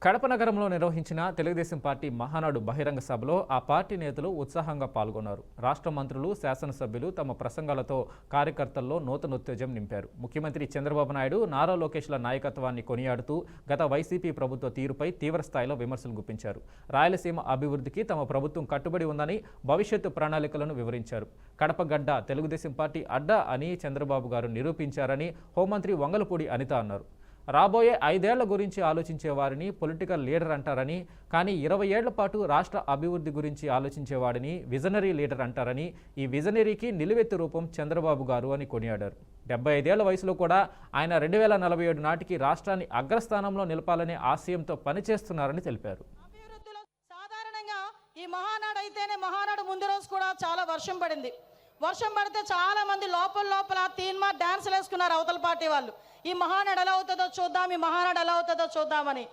కడప నగరంలో నిర్వహించిన తెలుగుదేశం పార్టీ మహానాడు బహిరంగ సభలో ఆ పార్టీ నేతలు ఉత్సాహంగా పాల్గొన్నారు. రాష్ట్ర మంత్రులు, శాసనసభ్యులు తమ ప్రసంగాలతో కార్యకర్తల్లో నూతనోత్తేజం నింపారు. ముఖ్యమంత్రి చంద్రబాబు నాయుడు, నారా లోకేష్ల నాయకత్వాన్ని కొనియాడుతూ గత వైసీపీ ప్రభుత్వ తీరుపై తీవ్రస్థాయిలో విమర్శలు గుప్పించారు. రాయలసీమ అభివృద్ధికి తమ ప్రభుత్వం కట్టుబడి ఉందని, భవిష్యత్తు ప్రణాళికలను వివరించారు. కడప గడ్డ తెలుగుదేశం పార్టీ అడ్డా అని చంద్రబాబు గారు నిరూపించారని హోంమంత్రి వంగలపూడి అనిత అన్నారు. రాబోయే 5 ఏళ్ల గురించి ఆలోచించే వారిని పొలిటికల్ లీడర్ అంటారని, కానీ 20 ఏళ్ల పాటు రాష్ట్ర అభివృద్ధి గురించి ఆలోచించేవాడిని విజనరీ లీడర్ అంటారని, ఈ విజనరీకి నిలువెత్తు రూపం చంద్రబాబు గారు అని కొనియాడారు. 75 ఏళ్ల వయసులో కూడా ఆయన 2047 నాటికి రాష్ట్రాన్ని అగ్రస్థానంలో నిలపాలనే ఆశయంతో పనిచేస్తున్నారని తెలిపారు. సాధారణంగా ఈ మహానాడు అయితేనే మహానాడు ముందు రోజు కూడా చాలా వర్షం పడింది. వర్షం పడితే చాలా మంది లోపల తీన్మా డాన్సులు వేసుకున్నారు అవతల పార్టీ వాళ్ళు. ఈ మహానాడు ఎలా అవుతుందో చూద్దాం, ఈ మహానాడు ఎలా అవుతుందో చూద్దామని.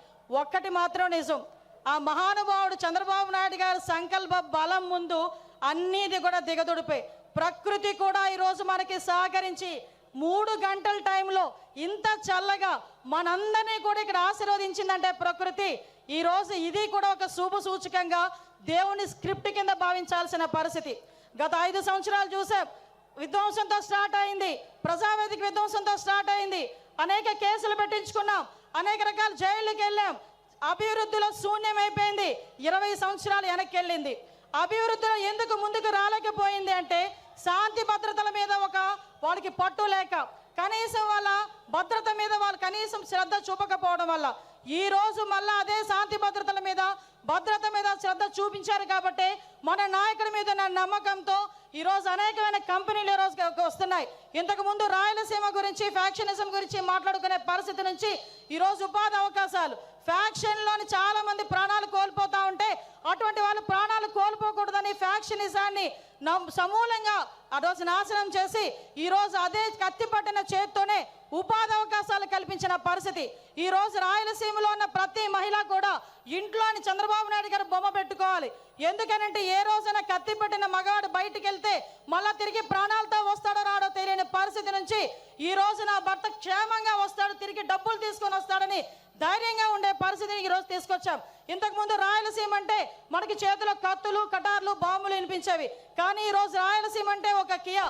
ఒక్కటి మాత్రం నిజం, ఆ మహానుభావుడు చంద్రబాబు నాయుడు గారి సంకల్ప బలం ముందు అన్నిది కూడా దిగదుడిపోయి, ప్రకృతి కూడా ఈరోజు మనకి సహకరించి 3 గంటల టైంలో ఇంత చల్లగా మనందరినీ కూడా ఇక్కడ ఆశీర్వదించిందంటే ప్రకృతి, ఈరోజు ఇది కూడా ఒక శుభ సూచకంగా దేవుని స్క్రిప్ట్ కింద భావించాల్సిన పరిస్థితి. గత 5 సంవత్సరాలు చూసాం, విధ్వంసంతో స్టార్ట్ అయింది, ప్రజావేదిక విధ్వంసంతో స్టార్ట్ అయింది, అనేక కేసులు పెట్టించుకున్నాం, అనేక రకాల జైళ్ళకి వెళ్ళాం. అభివృద్ధిలో శూన్యమైపోయింది, 20 సంవత్సరాలు వెనక్కి వెళ్ళింది. అభివృద్ధిలో ఎందుకు ముందుకు రాలేకపోయింది అంటే శాంతి భద్రతల మీద వాళ్ళకి పట్టు లేక, కనీసం వాళ్ళ భద్రత మీద వాళ్ళు కనీసం శ్రద్ధ చూపకపోవడం వల్ల ఈ రోజు మళ్ళా అదే శాంతి భద్రతల మీద, భద్రత మీద శ్రద్ధ చూపించారు. కాబట్టి మన నాయకుడి మీద ఉన్న నమ్మకంతో ఈరోజు అనేకమైన కంపెనీలు ఈరోజు వస్తున్నాయి. ఇంతకుముందు రాయలసీమ గురించి, ఫ్యాక్షనిజం గురించి మాట్లాడుకునే పరిస్థితి నుంచి ఈరోజు ఉపాధి అవకాశాలు, ఫ్యాక్షన్లోని చాలా మంది ప్రాణాలు కోల్పోతా ఉంటే అటువంటి వాళ్ళు ప్రాణాలు కోల్పోకూడదని ఫ్యాక్షనిజాన్ని సమూలంగా ఆ రోజు నాశనం చేసి ఈరోజు అదే కత్తి పట్టిన చేత్తోనే ఉపాధి అవకాశాలు కల్పించిన పరిస్థితి. ఈ రోజు రాయలసీమలో ఉన్న ప్రతి మహిళ కూడా ఇంట్లోని చంద్రబాబు నాయుడు గారు బొమ్మ పెట్టుకోవాలి. ఎందుకనంటే ఏ రోజైనా కత్తి పట్టిన మగాడు బయటికి వెళ్తే మళ్ళా తిరిగి ప్రాణాలతో వస్తాడో రాడో తెలియని పరిస్థితి నుంచి ఈ రోజు నా భర్త క్షేమంగా వస్తాడు, తిరిగి డబ్బులు తీసుకొని వస్తాడని ధైర్యంగా ఉండే పరిస్థితిని ఈరోజు తీసుకొచ్చాం. ఇంతకుముందు రాయలసీమ అంటే మనకి చేతిలో కత్తులు, కటార్లు, బాంబులు వినిపించేవి. కానీ ఈరోజు రాయలసీమ అంటే ఒక కియా.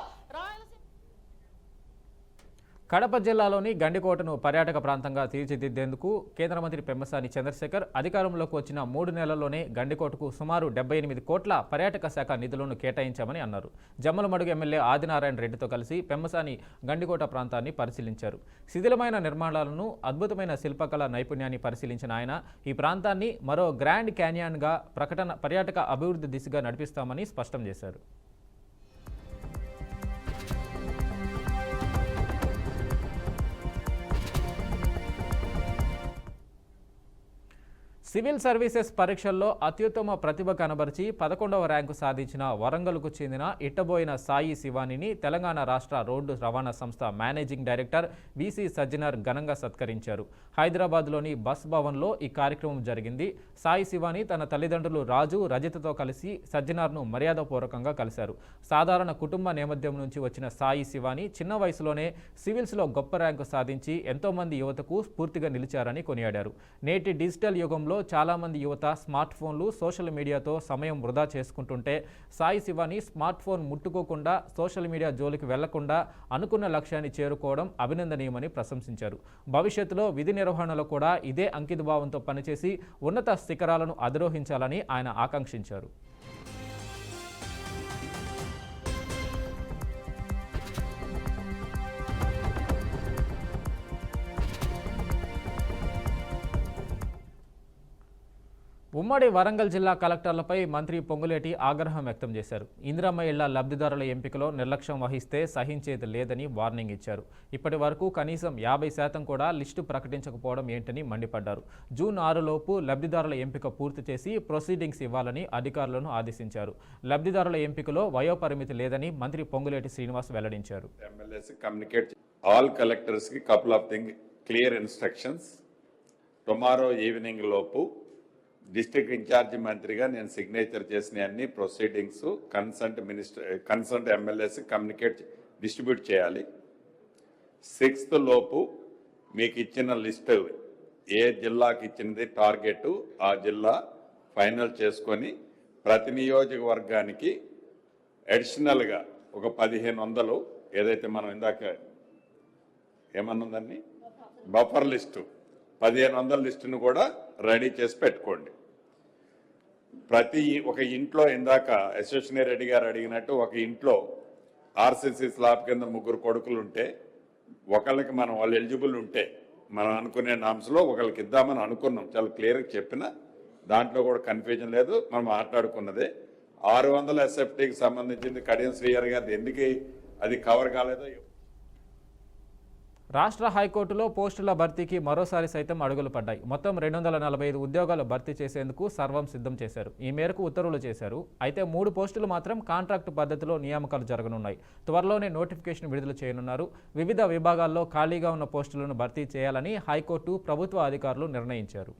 కడప జిల్లాలోని గండికోటను పర్యాటక ప్రాంతంగా తీర్చిదిద్దేందుకు కేంద్ర మంత్రి పెమ్మసాని చంద్రశేఖర్ అధికారంలోకి వచ్చిన 3 నెలల్లోనే గండికోటకు సుమారు 78 కోట్ల పర్యాటక శాఖ నిధులను కేటాయించామని అన్నారు. జమ్మలమడుగు ఎమ్మెల్యే ఆదినారాయణ రెడ్డితో కలిసి పెమ్మసాని గండికోట ప్రాంతాన్ని పరిశీలించారు. శిథిలమైన నిర్మాణాలను, అద్భుతమైన శిల్పకళ నైపుణ్యాన్ని పరిశీలించిన ఆయన ఈ ప్రాంతాన్ని మరో గ్రాండ్ క్యానియన్గా పర్యాటక అభివృద్ధి దిశగా నడిపిస్తామని స్పష్టం చేశారు. సివిల్ సర్వీసెస్ పరీక్షల్లో అత్యుత్తమ ప్రతిభ కనబరిచి 11వ ర్యాంకు సాధించిన వరంగల్కు చెందిన ఇట్టబోయిన సాయి శివానిని తెలంగాణ రాష్ట్ర రోడ్డు రవాణా సంస్థ మేనేజింగ్ డైరెక్టర్ విసి సజ్జనార్ ఘనంగా సత్కరించారు. హైదరాబాద్లోని బస్ భవన్లో ఈ కార్యక్రమం జరిగింది. సాయి శివాని తన తల్లిదండ్రులు రాజు, రజితతో కలిసి సజ్జనార్ను మర్యాదపూర్వకంగా కలిశారు. సాధారణ కుటుంబ నేపథ్యం నుంచి వచ్చిన సాయి శివాని చిన్న వయసులోనే సివిల్స్లో గొప్ప ర్యాంకు సాధించి ఎంతోమంది యువతకు స్ఫూర్తిగా నిలిచారని కొనియాడారు. నేటి డిజిటల్ యుగంలో చాలామంది యువత స్మార్ట్ ఫోన్లు, సోషల్ మీడియాతో సమయం వృధా చేసుకుంటుంటే సాయి శివాని స్మార్ట్ ఫోన్ ముట్టుకోకుండా, సోషల్ మీడియా జోలికి వెళ్లకుండా అనుకున్న లక్ష్యాన్ని చేరుకోవడం అభినందనీయమని ప్రశంసించారు. భవిష్యత్తులో విధి నిర్వహణలో కూడా ఇదే అంకితభావంతో పనిచేసి ఉన్నత శిఖరాలను అధిరోహించాలని ఆయన ఆకాంక్షించారు. ఉమ్మడి వరంగల్ జిల్లా కలెక్టర్లపై మంత్రి పొంగులేటి ఆగ్రహం వ్యక్తం చేశారు. ఇందిరమ్మ ఇళ్ల లబ్ధిదారుల ఎంపికలో నిర్లక్ష్యం వహిస్తే సహించేది లేదని వార్నింగ్ ఇచ్చారు. ఇప్పటి వరకు కనీసం 50% కూడా లిస్టు ప్రకటించకపోవడం ఏంటని మండిపడ్డారు. జూన్ 6 లోపు లబ్ధిదారుల ఎంపిక పూర్తి చేసి ప్రొసీడింగ్స్ ఇవ్వాలని అధికారులను ఆదేశించారు. లబ్ధిదారుల ఎంపికలో వయోపరిమితి లేదని మంత్రి పొంగులేటి శ్రీనివాస్ వెల్లడించారు. టుమారో ఈవినింగ్ లోపు డిస్ట్రిక్ట్ ఇన్ఛార్జ్ మంత్రిగా నేను సిగ్నేచర్ చేసిన అన్ని proceedings concern MLAs communicate distribute చేయాలి. 6th లోపు మీకు ఇచ్చిన లిస్ట్ ఏ జిల్లాకి ఇచ్చినది టార్గెట్ ఆ జిల్లా ఫైనల్ చేసుకొని ప్రతి నియోజకవర్గానికి అడిషనల్గా ఒక 1500 ఏదైతే మనం ఇందాక ఏమన్నదాన్ని బఫర్ లిస్టు 1500 లిస్టును కూడా రెడీ చేసి పెట్టుకోండి. ప్రతి ఒక ఇంట్లో ఇందాక యశస్విని రెడ్డి గారు అడిగినట్టు ఒక ఇంట్లో ఆర్సీసీ స్లాబ్ కింద 3 కొడుకులు ఉంటే ఒకళ్ళకి మనం వాళ్ళు ఎలిజిబుల్ ఉంటే మనం అనుకునే నామ్స్లో ఒకళ్ళకి ఇద్దామని అనుకున్నాం. చాలా క్లియర్గా చెప్పిన దాంట్లో కూడా కన్ఫ్యూజన్ లేదు. మనం మాట్లాడుకున్నదే 600 ఎస్ఎఫ్టీకి సంబంధించింది కడియం శ్రీహరి గారిది ఎందుకు అది కవర్ కాలేదో. రాష్ట్ర హైకోర్టులో పోస్టుల భర్తీకి మరోసారి సైతం అడుగులు పడ్డాయి. మొత్తం 245 ఉద్యోగాలు భర్తీ చేసేందుకు సర్వం సిద్ధం చేశారు. ఈ మేరకు ఉత్తర్వులు చేశారు. అయితే 3 పోస్టులు మాత్రం కాంట్రాక్టు పద్ధతిలో నియామకాలు జరగనున్నాయి. త్వరలోనే నోటిఫికేషన్ విడుదల చేయనున్నారు. వివిధ విభాగాల్లో ఖాళీగా ఉన్న పోస్టులను భర్తీ చేయాలని హైకోర్టు ప్రభుత్వ అధికారులు నిర్ణయించారు.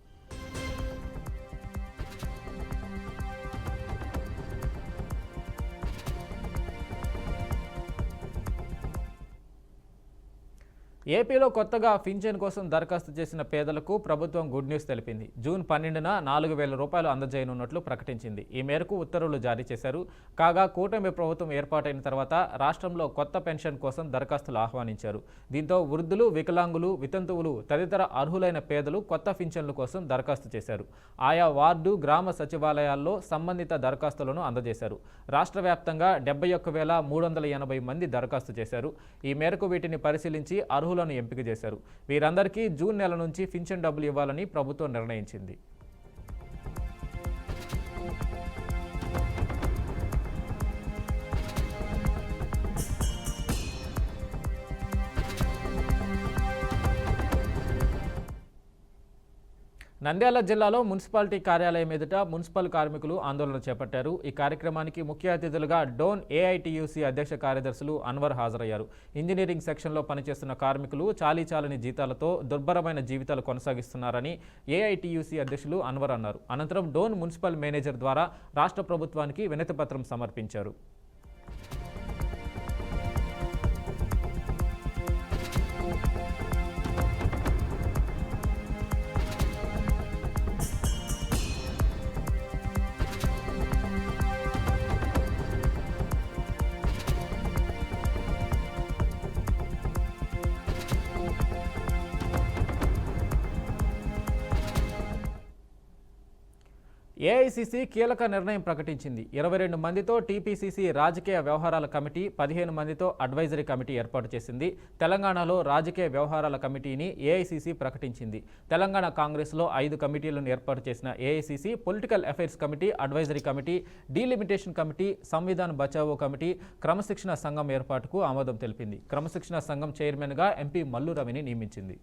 ఏపీలో కొత్తగా పింఛన్ కోసం దరఖాస్తు చేసిన పేదలకు ప్రభుత్వం గుడ్ న్యూస్ తెలిపింది. జూన్ 12న 4000 రూపాయలు అందజేయనున్నట్లు ప్రకటించింది. ఈ మేరకు ఉత్తర్వులు జారీ చేశారు. కాగా కూటమి ప్రభుత్వం ఏర్పాటైన తర్వాత రాష్ట్రంలో కొత్త పెన్షన్ కోసం దరఖాస్తులు ఆహ్వానించారు. దీంతో వృద్ధులు, వికలాంగులు, వితంతువులు తదితర అర్హులైన పేదలు కొత్త పింఛన్ల కోసం దరఖాస్తు చేశారు. ఆయా వార్డు, గ్రామ సచివాలయాల్లో సంబంధిత దరఖాస్తులను అందజేశారు. రాష్ట్ర వ్యాప్తంగా 71,380 మంది దరఖాస్తు చేశారు. ఈ మేరకు వీటిని పరిశీలించి అర్హులను ఎంపిక చేశారు. వీరందరికీ జూన్ నెల నుంచి పింఛన్ డబ్బులు ఇవ్వాలని ప్రభుత్వం నిర్ణయించింది. నంద్యాల జిల్లాలో మున్సిపాలిటీ కార్యాలయం ఎదుట మున్సిపల్ కార్మికులు ఆందోళన చేపట్టారు. ఈ కార్యక్రమానికి ముఖ్య అతిథులుగా డోన్ ఏఐటీయూసీ అధ్యక్ష కార్యదర్శులు అన్వర్ హాజరయ్యారు. ఇంజనీరింగ్ సెక్షన్లో పనిచేస్తున్న కార్మికులు చాలీచాలని జీతాలతో దుర్భరమైన జీవితాలు కొనసాగిస్తున్నారని ఏఐటీయూసీ అధ్యక్షులు అన్వర్ అన్నారు. అనంతరం డోన్ మున్సిపల్ మేనేజర్ ద్వారా రాష్ట్ర ప్రభుత్వానికి వినతిపత్రం సమర్పించారు. ఏఐసీసీ కీలక నిర్ణయం ప్రకటించింది. 22 మందితో టీపీసీసీ రాజకీయ వ్యవహారాల కమిటీ, 15 మందితో అడ్వైజరీ కమిటీ ఏర్పాటు చేసింది. తెలంగాణలో రాజకీయ వ్యవహారాల కమిటీని ఏఐసీసీ ప్రకటించింది. తెలంగాణ కాంగ్రెస్లో 5 కమిటీలను ఏర్పాటు చేసిన AICC political affairs committee, advisory committee, delimitation committee, Samvidhan Bachao committee, క్రమశిక్షణ సంఘం ఏర్పాటుకు ఆమోదం తెలిపింది. క్రమశిక్షణ సంఘం చైర్మన్గా ఎంపీ మల్లు రవిని నియమించింది.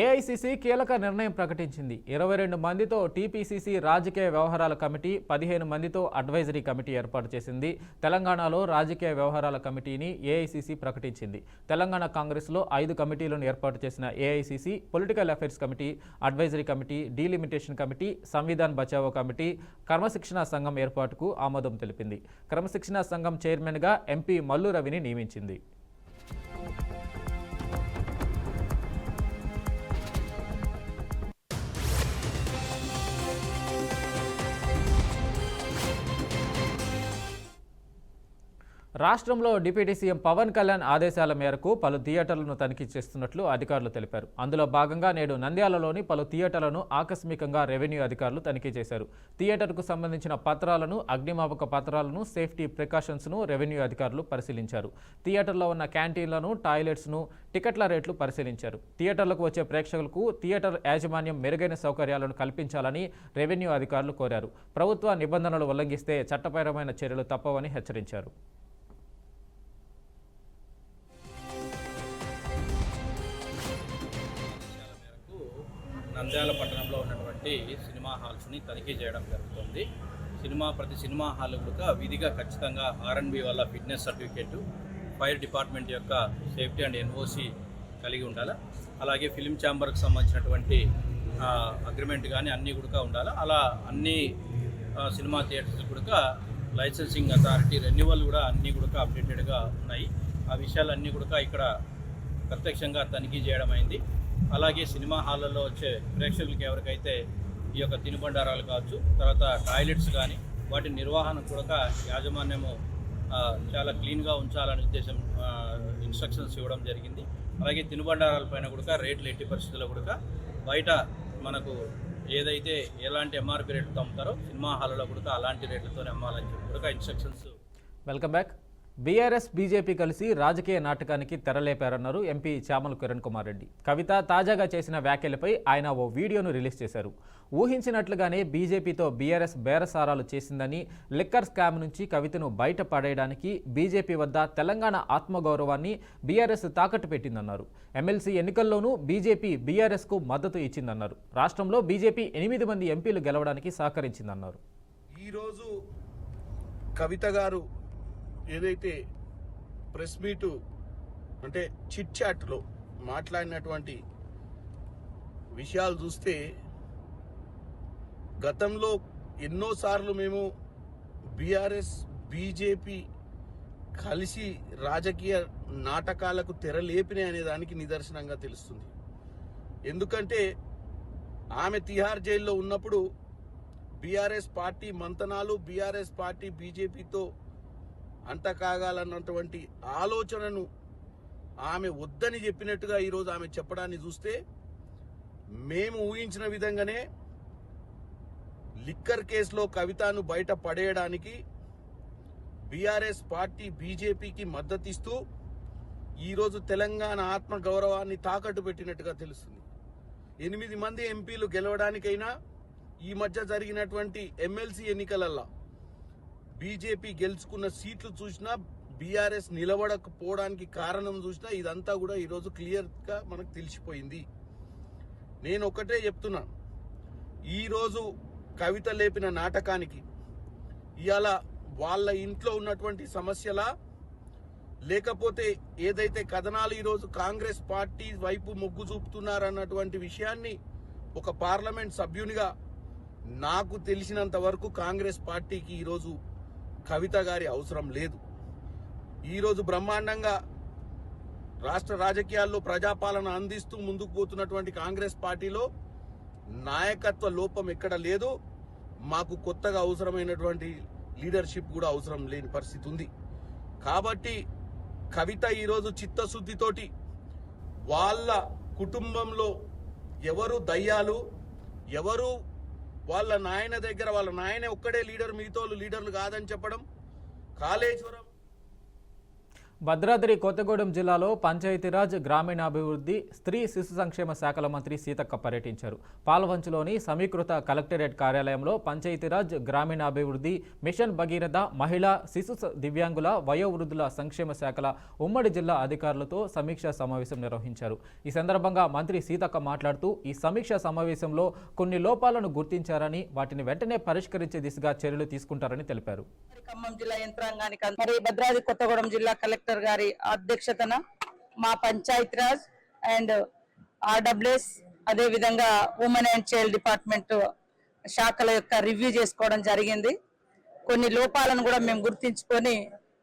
ఏఐసీసీ కీలక నిర్ణయం ప్రకటించింది. 22 మందితో టీపీసీసీ రాజకీయ వ్యవహారాల కమిటీ, 15 మందితో అడ్వైజరీ కమిటీ ఏర్పాటు చేసింది. తెలంగాణలో రాజకీయ వ్యవహారాల కమిటీని ఏఐసీసీ ప్రకటించింది. తెలంగాణ కాంగ్రెస్లో 5 కమిటీలను ఏర్పాటు చేసిన AICC political affairs committee, advisory committee, delimitation committee, Samvidhan Bachao committee, క్రమశిక్షణ సంఘం ఏర్పాటుకు ఆమోదం తెలిపింది. క్రమశిక్షణ సంఘం చైర్మన్గా ఎంపీ మల్లు రవిని నియమించింది. రాష్ట్రంలో డిప్యూటీ సీఎం పవన్ కళ్యాణ్ ఆదేశాల మేరకు పలు థియేటర్లను తనిఖీ చేస్తున్నట్లు అధికారులు తెలిపారు. అందులో భాగంగా నేడు నంద్యాలలోని పలు థియేటర్లను ఆకస్మికంగా రెవెన్యూ అధికారులు తనిఖీ చేశారు. థియేటర్కు సంబంధించిన పత్రాలను, అగ్నిమాపక పత్రాలను, సేఫ్టీ ప్రికాషన్స్ను రెవెన్యూ అధికారులు పరిశీలించారు. థియేటర్లో ఉన్న క్యాంటీన్లను, టాయిలెట్స్ను, టికెట్ల రేట్లు పరిశీలించారు. థియేటర్లకు వచ్చే ప్రేక్షకులకు థియేటర్ యాజమాన్యం మెరుగైన సౌకర్యాలను కల్పించాలని రెవెన్యూ అధికారులు కోరారు. ప్రభుత్వ నిబంధనలు ఉల్లంఘిస్తే చట్టపరమైన చర్యలు తప్పవని హెచ్చరించారు. నంద్యాల పట్టణంలో ఉన్నటువంటి సినిమా హాల్స్ని తనిఖీ చేయడం జరుగుతుంది. ప్రతి సినిమా హాల్ కూడా విధిగా ఖచ్చితంగా R&B వాళ్ళ ఫిట్నెస్ సర్టిఫికేట్, ఫైర్ డిపార్ట్మెంట్ యొక్క సేఫ్టీ అండ్ NOC కలిగి ఉండాలి. అలాగే ఫిలిం ఛాంబర్కి సంబంధించినటువంటి అగ్రిమెంట్ కానీ అన్నీ కూడా ఉండాలి. అలా అన్ని సినిమా థియేటర్స్ కూడా లైసెన్సింగ్ అథారిటీ రెన్యువల్ కూడా అన్నీ కూడా అప్డేటెడ్గా ఉన్నాయి. ఆ విషయాలన్నీ కూడా ఇక్కడ ప్రత్యక్షంగా తనిఖీ చేయడం అయింది. అలాగే సినిమా హాళ్ళల్లో వచ్చే ప్రేక్షకులకి ఎవరికైతే ఈ యొక్క తినుబండారాలు కావచ్చు, తర్వాత టాయిలెట్స్ కానీ వాటి నిర్వహణ కూడా యాజమాన్యము చాలా క్లీన్గా ఉంచాలనే ఉద్దేశం ఇన్స్ట్రక్షన్స్ ఇవ్వడం జరిగింది. అలాగే తినుబండారాల పైన కూడా రేట్లు ఎట్టి పరిస్థితుల్లో కూడా బయట మనకు ఏదైతే ఎలాంటి ఎంఆర్పి రేట్లతో అమ్ముతారో సినిమా హాల్లో కూడా అలాంటి రేట్లతోనే అమ్మాలని చెప్పి కూడా instructions. Welcome back. BRS BJP కలిసి రాజకీయ నాటకానికి తెరలేపారన్నారు ఎంపీ చామల కిరణ్ కుమార్ రెడ్డి. కవిత తాజాగా చేసిన వ్యాఖ్యలపై ఆయన ఓ వీడియోను రిలీజ్ చేశారు. ఊహించినట్లుగానే బీజేపీతో బీఆర్ఎస్ బేరసారాలు చేసిందని, లిక్కర్ స్కామ్ నుంచి కవితను బయట పడేయడానికి బీజేపీ వద్ద తెలంగాణ ఆత్మగౌరవాన్ని బీఆర్ఎస్ తాకట్టు పెట్టిందన్నారు. ఎమ్మెల్సీ ఎన్నికల్లోనూ బీజేపీ బీఆర్ఎస్కు మద్దతు ఇచ్చిందన్నారు. రాష్ట్రంలో బీజేపీ 8 మంది ఎంపీలు గెలవడానికి సహకరించిందన్నారు. ఈరోజు కవిత గారు ఏదైతే ప్రెస్ మీటు అంటే చిట్ చాట్లో మాట్లాడినటువంటి విషయాలు చూస్తే, గతంలో ఎన్నోసార్లు మేము బీఆర్ఎస్ బీజేపీ కలిసి రాజకీయ నాటకాలకు తెరలేపినాయి అనే దానికి నిదర్శనంగా తెలుస్తుంది. ఎందుకంటే ఆమె తిహార్ జైల్లో ఉన్నప్పుడు బీఆర్ఎస్ పార్టీ మంతనాలు, బీఆర్ఎస్ పార్టీ బీజేపీతో అంత కాగాలన్నటువంటి ఆలోచనను ఆమె వద్దని చెప్పినట్టుగా ఈరోజు ఆమె చెప్పడాన్ని చూస్తే, మేము ఊహించిన విధంగానే లిక్కర్ కేసులో కవితను బయట పడేయడానికి బీఆర్ఎస్ పార్టీ బీజేపీకి మద్దతిస్తూ ఈరోజు తెలంగాణ ఆత్మ గౌరవాన్ని తాకట్టు పెట్టినట్టుగా తెలుస్తుంది. 8 మంది ఎంపీలు గెలవడానికైనా ఈ మధ్య జరిగినటువంటి ఎమ్మెల్సీ ఎన్నికలల్లో బీజేపీ గెలుచుకున్న సీట్లు చూసినా, బీఆర్ఎస్ నిలబడకపోవడానికి కారణం చూసినా, ఇదంతా కూడా ఈరోజు క్లియర్గా మనకు తెలిసిపోయింది. నేను ఒకటే చెప్తున్నా, ఈరోజు కవిత లేపిన నాటకానికి ఇవాళ వాళ్ళ ఇంట్లో ఉన్నటువంటి సమస్యలా, లేకపోతే ఏదైతే కథనాలు ఈరోజు కాంగ్రెస్ పార్టీ వైపు మొగ్గు చూపుతున్నారన్నటువంటి విషయాన్ని ఒక పార్లమెంట్ సభ్యునిగా నాకు తెలిసినంత వరకు కాంగ్రెస్ పార్టీకి ఈరోజు కవిత గారి అవసరం లేదు. ఈరోజు బ్రహ్మాండంగా రాష్ట్ర రాజకీయాల్లో ప్రజాపాలన అందిస్తూ ముందుకు పోతున్నటువంటి కాంగ్రెస్ పార్టీలో నాయకత్వ లోపం ఎక్కడ లేదు. మాకు కొత్తగా అవసరమైనటువంటి లీడర్షిప్ కూడా అవసరం లేని పరిస్థితి ఉంది. కాబట్టి కవిత ఈరోజు చిత్తశుద్ధితోటి వాళ్ళ కుటుంబంలో ఎవరు దయ్యాలు, ఎవరు వాళ్ళ నాయన దగ్గర వాళ్ళ నాయన ఒక్కడే లీడర్, మిగతాలు లీడర్లు కాదని చెప్పడం, కాళేశ్వరం. భద్రాద్రి కొత్తగూడెం జిల్లాలో పంచాయతీరాజ్ గ్రామీణాభివృద్ధి స్త్రీ శిశు సంక్షేమ శాఖల మంత్రి సీతక్క పర్యటించారు. పాల్వంచులోని సమీకృత కలెక్టరేట్ కార్యాలయంలో పంచాయతీరాజ్ గ్రామీణాభివృద్ధి, మిషన్ భగీరథ, మహిళా శిశు దివ్యాంగుల వయోవృద్ధుల సంక్షేమ శాఖల ఉమ్మడి జిల్లా అధికారులతో సమీక్షా సమావేశం నిర్వహించారు. ఈ సందర్భంగా మంత్రి సీతక్క మాట్లాడుతూ, ఈ సమీక్షా సమావేశంలో కొన్ని లోపాలను గుర్తించారని, వాటిని వెంటనే పరిష్కరించే దిశగా చర్యలు తీసుకుంటారని తెలిపారు. ఖమ్మం జిల్లా యంత్రాంగానికి మరి భద్రాద్రి కొత్తగూడెం జిల్లా కలెక్టర్ గారి అధ్యక్షతన మా పంచాయతీరాజ్ అండ్ ఆర్డబ్ల్యూఎస్ అదే విధంగా ఉమెన్ అండ్ చైల్డ్ డిపార్ట్మెంట్ శాఖల యొక్క రివ్యూ చేసుకోవడం జరిగింది. కొన్ని లోపాలను కూడా మేము గుర్తించుకొని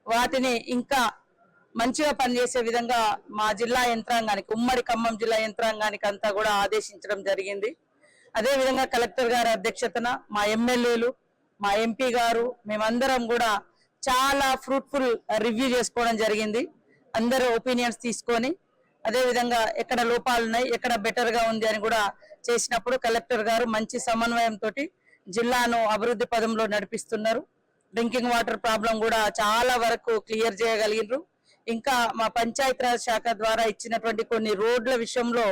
వాటిని ఇంకా మంచిగా పనిచేసే విధంగా మా జిల్లా యంత్రాంగానికి, ఉమ్మడి ఖమ్మం జిల్లా యంత్రాంగానికి అంతా కూడా ఆదేశించడం జరిగింది. అదే విధంగా కలెక్టర్ గారి అధ్యక్షతన మా ఎమ్మెల్యేలు, మా ఎంపీ గారు, మేమందరం కూడా చాలా ఫ్రూట్ఫుల్ రివ్యూ చేసుకోవడం జరిగింది. అందరూ ఒపీనియన్స్ తీసుకొని అదే విధంగా ఎక్కడ లోపాలు ఉన్నాయి, ఎక్కడ బెటర్ గా ఉంది అని కూడా చేసినప్పుడు కలెక్టర్ గారు మంచి సమన్వయంతో జిల్లాను అభివృద్ధి పదంలో నడిపిస్తున్నారు. డ్రింకింగ్ వాటర్ ప్రాబ్లం కూడా చాలా వరకు క్లియర్ చేయగలిగినారు. ఇంకా మా పంచాయతీరాజ్ శాఖ ద్వారా ఇచ్చినటువంటి కొన్ని రోడ్ల విషయంలో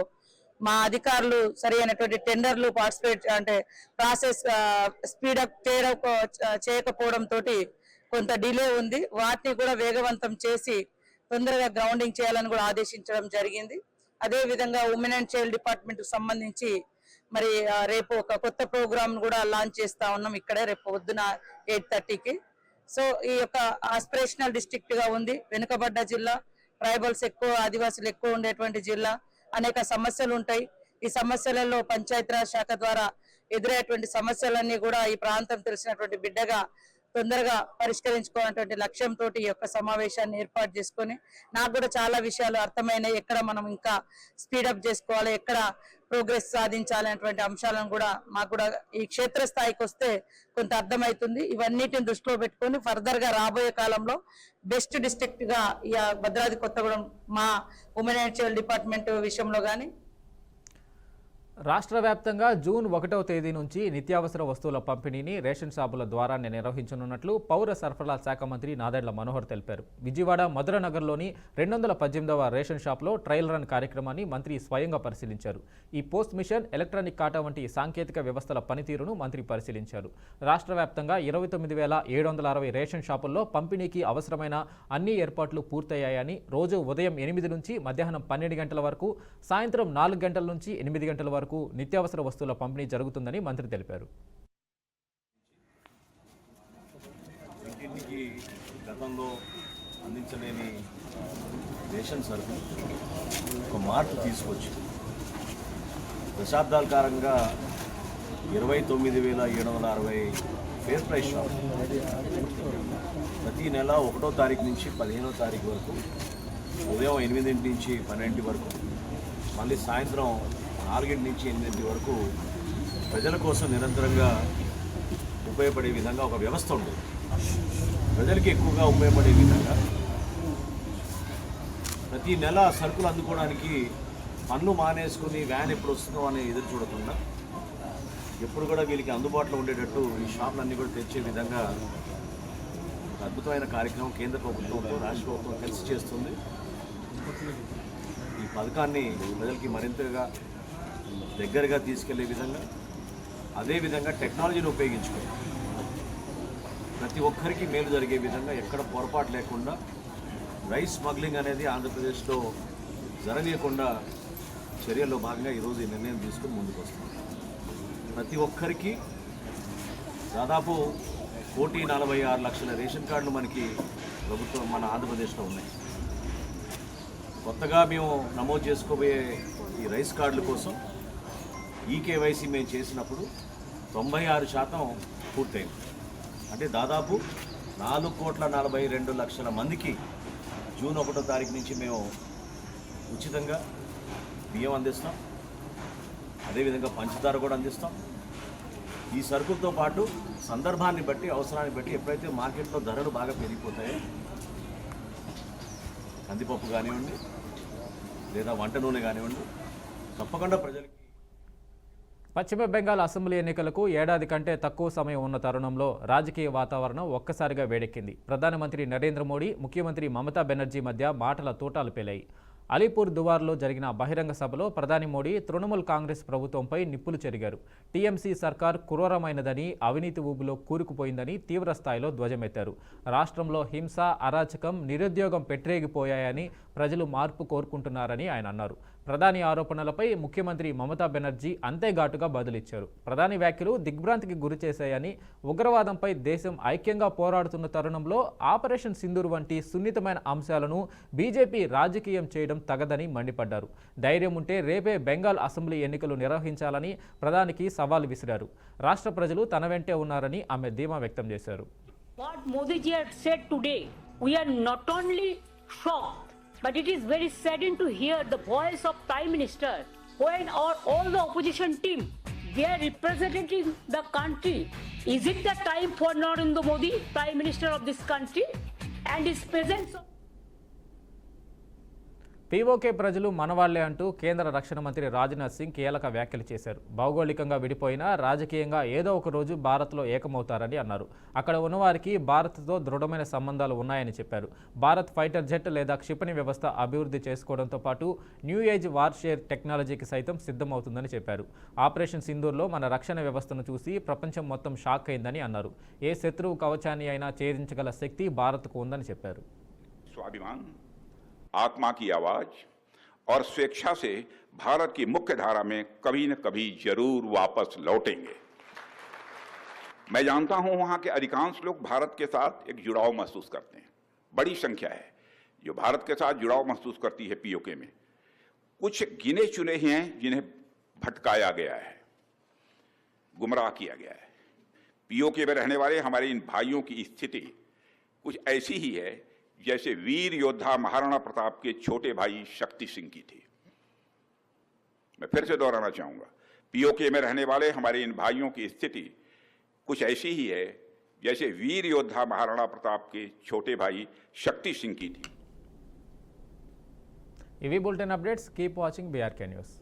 మా అధికారులు సరైనటువంటి టెండర్లు ప్రాసెస్ స్పీడప్ చేయకపోవడం తోటి కొంత డిలే ఉంది. వాటిని కూడా వేగవంతం చేసి తొందరగా గ్రౌండింగ్ చేయాలని కూడా ఆదేశించడం జరిగింది. అదే విధంగా ఉమెన్ అండ్ చైల్డ్ డిపార్ట్మెంట్ కు సంబంధించి మరి రేపు ఒక కొత్త ప్రోగ్రామ్ కూడా లాంచ్ చేస్తా ఉన్నాం ఇక్కడే రేపు పొద్దున 8:30కి. సో ఈ యొక్క ఆస్పిరేషనల్ డిస్ట్రిక్ట్ గా ఉంది, వెనుకబడ్డ జిల్లా, ట్రైబల్స్ ఎక్కువ, ఆదివాసులు ఎక్కువ ఉండేటువంటి జిల్లా. అనేక సమస్యలు ఉంటాయి. ఈ సమస్యలలో పంచాయతీరాజ్ శాఖ ద్వారా ఎదురయ్యేటువంటి సమస్యలన్నీ కూడా ఈ ప్రాంతం తెలిసినటువంటి బిడ్డగా తొందరగా పరిష్కరించుకోవాలనేటువంటి లక్ష్యంతో ఈ యొక్క సమావేశాన్ని ఏర్పాటు చేసుకొని నాకు కూడా చాలా విషయాలు అర్థమైనాయి. ఎక్కడ మనం ఇంకా స్పీడప్ చేసుకోవాలి, ఎక్కడ ప్రోగ్రెస్ సాధించాలి అనేటువంటి అంశాలను కూడా మాకు కూడా ఈ క్షేత్రస్థాయికి వస్తే కొంత అర్థమవుతుంది. ఇవన్నిటిని దృష్టిలో పెట్టుకొని ఫర్దర్ గా రాబోయే కాలంలో బెస్ట్ డిస్ట్రిక్ట్ గా ఈ భద్రాద్రి కొత్తగూడెం మా ఉమెన్ అండ్ చైల్డ్ డిపార్ట్మెంట్ విషయంలో కానీ రాష్ట్ర వ్యాప్తంగా జూన్ 1వ తేదీ నుంచి నిత్యావసర వస్తువుల పంపిణీని రేషన్ షాపుల ద్వారానే నిర్వహించనున్నట్లు పౌర సరఫరాల శాఖ మంత్రి నాదెండ్ల మనోహర్ తెలిపారు. విజయవాడ మధురనగర్లోని 218వ రేషన్ షాప్లో ట్రయల్ రన్ కార్యక్రమాన్ని మంత్రి స్వయంగా పరిశీలించారు. ఈ పోస్ట్ మిషన్, ఎలక్ట్రానిక్ కాటా వంటి సాంకేతిక వ్యవస్థల పనితీరును మంత్రి పరిశీలించారు. రాష్ట్ర వ్యాప్తంగా 29,760 రేషన్ షాపుల్లో పంపిణీకి అవసరమైన అన్ని ఏర్పాట్లు పూర్తయ్యాయని, రోజు ఉదయం 8 నుంచి మధ్యాహ్నం 12 గంటల వరకు, సాయంత్రం 4 గంటల నుంచి 8 గంటల వరకు నిత్యావసర వస్తువుల పంపిణీ జరుగుతుందని మంత్రి తెలిపారు. ఇంటింటికి గతంలో అందించలేని రేషన్ సరుకులు ఒక మార్పు తీసుకొచ్చి దశాబ్దాల కాలంగా 29,760 ఫేర్ ప్రైస్ షాప్ ప్రతి నెల 1వ తారీఖు నుంచి 15వ తారీఖు వరకు ఉదయం 8 నుంచి 12 వరకు, మళ్ళీ సాయంత్రం 4 నుంచి 8 వరకు ప్రజల కోసం నిరంతరంగా ఉపయోగపడే విధంగా ఒక వ్యవస్థ ఉండేది. ప్రజలకి ఎక్కువగా ఉపయోగపడే విధంగా ప్రతి నెల సరుకులు అందుకోవడానికి పన్ను మానేసుకుని వ్యాన్ ఎప్పుడు వస్తుందో అని ఎదురు చూడకుండా ఎప్పుడు కూడా వీళ్ళకి అందుబాటులో ఉండేటట్టు ఈ షాపులన్నీ కూడా తెచ్చే విధంగా ఒక అద్భుతమైన కార్యక్రమం కేంద్ర ప్రభుత్వంతో రాష్ట్ర ప్రభుత్వం కలిసి చేస్తుంది. ఈ పథకాన్ని ప్రజలకి మరింతగా దగ్గరగా తీసుకెళ్లే విధంగా, అదేవిధంగా టెక్నాలజీని ఉపయోగించుకొని ప్రతి ఒక్కరికి మేలు జరిగే విధంగా, ఎక్కడ పొరపాటు లేకుండా రైస్ స్మగ్లింగ్ అనేది ఆంధ్రప్రదేశ్లో జరగకుండా చర్యల్లో భాగంగా ఈరోజు ఈ నిర్ణయం తీసుకుని ముందుకు వస్తున్నాం. ప్రతి ఒక్కరికి దాదాపు 1,46,00,000 రేషన్ కార్డులు మనకి ప్రభుత్వం మన ఆంధ్రప్రదేశ్లో ఉన్నాయి. కొత్తగా మేము నమోదు చేసుకోబోయే ఈ రైస్ కార్డుల కోసం ఈకేవైసీ మేము చేసినప్పుడు 96% పూర్తయింది. అంటే దాదాపు 4,42,00,000 మందికి జూన్ 1వ తారీఖు నుంచి మేము ఉచితంగా బియ్యం అందిస్తాం. అదేవిధంగా పంచదార కూడా అందిస్తాం. ఈ సరుకులతో పాటు సందర్భాన్ని బట్టి, అవసరాన్ని బట్టి ఎప్పుడైతే మార్కెట్లో ధరలు బాగా పెరిగిపోతాయో, కందిపప్పు కానివ్వండి లేదా వంట నూనె కానివ్వండి, తప్పకుండా ప్రజలకి. పశ్చిమ బెంగాల్ అసెంబ్లీ ఎన్నికలకు ఏడాది కంటే తక్కువ సమయం ఉన్న తరుణంలో రాజకీయ వాతావరణం ఒక్కసారిగా వేడెక్కింది. ప్రధానమంత్రి నరేంద్ర మోడీ, ముఖ్యమంత్రి మమతా బెనర్జీ మధ్య మాటల తూటాలు పేలాయి. అలీపూర్ దువార్లో జరిగిన బహిరంగ సభలో ప్రధాని మోడీ తృణమూల్ కాంగ్రెస్ ప్రభుత్వంపై నిప్పులు చెరిగారు. టీఎంసీ సర్కార్ క్రూరమైనదని, అవినీతి ఊబిలో కూరుకుపోయిందని తీవ్ర స్థాయిలో ధ్వజమెత్తారు. రాష్ట్రంలో హింస, అరాచకం, నిరుద్యోగం పెట్టరేగిపోయాయని, ప్రజలు మార్పు కోరుకుంటున్నారని ఆయన అన్నారు. ప్రధాని ఆరోపణలపై ముఖ్యమంత్రి మమతా బెనర్జీ అంతే ఘాటుగా బదులిచ్చారు. ప్రధాని వ్యాఖ్యలు దిగ్భ్రాంతికి గురి చేశాయని, ఉగ్రవాదంపై దేశం ఐక్యంగా పోరాడుతున్న తరుణంలో ఆపరేషన్ సింధూర్ వంటి సున్నితమైన అంశాలను బీజేపీ రాజకీయం చేయడం తగదని మండిపడ్డారు. ధైర్యం ఉంటే రేపే బెంగాల్ అసెంబ్లీ ఎన్నికలు నిర్వహించాలని ప్రధానికి సవాల్ విసిరారు. రాష్ట్ర ప్రజలు తన వెంటే ఉన్నారని ఆమె ధీమా వ్యక్తం చేశారు. What Modi ji had said today, we are not only shocked, but it is very saddening to hear the voice of Prime Minister when all the opposition team, they are representing the country. Is it the time for Narendra Modi, Prime Minister of this country, and his presence? PoK ప్రజలు మనవాళ్లే అంటూ కేంద్ర రక్షణ మంత్రి రాజ్నాథ్ సింగ్ కీలక వ్యాఖ్యలు చేశారు. భౌగోళికంగా విడిపోయినా రాజకీయంగా ఏదో ఒక రోజు భారత్లో ఏకమవుతారని అన్నారు. అక్కడ ఉన్నవారికి భారత్తో దృఢమైన సంబంధాలు ఉన్నాయని చెప్పారు. భారత్ ఫైటర్ జెట్ లేదా క్షిపణి వ్యవస్థ అభివృద్ధి చేసుకోవడంతో పాటు న్యూ ఏజ్ వార్షేర్ టెక్నాలజీకి సైతం సిద్ధమవుతుందని చెప్పారు. ఆపరేషన్ సింధూర్లో మన రక్షణ వ్యవస్థను చూసి ప్రపంచం మొత్తం షాక్ అయిందని అన్నారు. ఏ శత్రువు కవచాన్ని అయినా ఛేదించగల శక్తి భారత్కు ఉందని చెప్పారు. आत्मा की आवाज और स्वेच्छा से भारत की मुख्य धारा में कभी न कभी जरूर वापस लौटेंगे। मैं जानता हूं वहां के अधिकांश लोग भारत के साथ एक जुड़ाव महसूस करते हैं, बड़ी संख्या है जो भारत के साथ जुड़ाव महसूस करती है पीओके में। कुछ गिने चुने ही हैं जिन्हें भटकाया गया है, गुमराह किया गया है। पीओके में रहने वाले हमारे इन भाइयों की स्थिति कुछ ऐसी ही है जैसे वीर योद्धा महाराणा प्रताप के छोटे भाई शक्ति सिंह की थी। मैं फिर से दोहराना चाहूंगा, पीओके में रहने वाले हमारे इन भाइयों की स्थिति कुछ ऐसी ही है जैसे वीर योद्धा महाराणा प्रताप के छोटे भाई शक्ति सिंह की थी। ఇవి bulletin updates. Keep watching BRK news.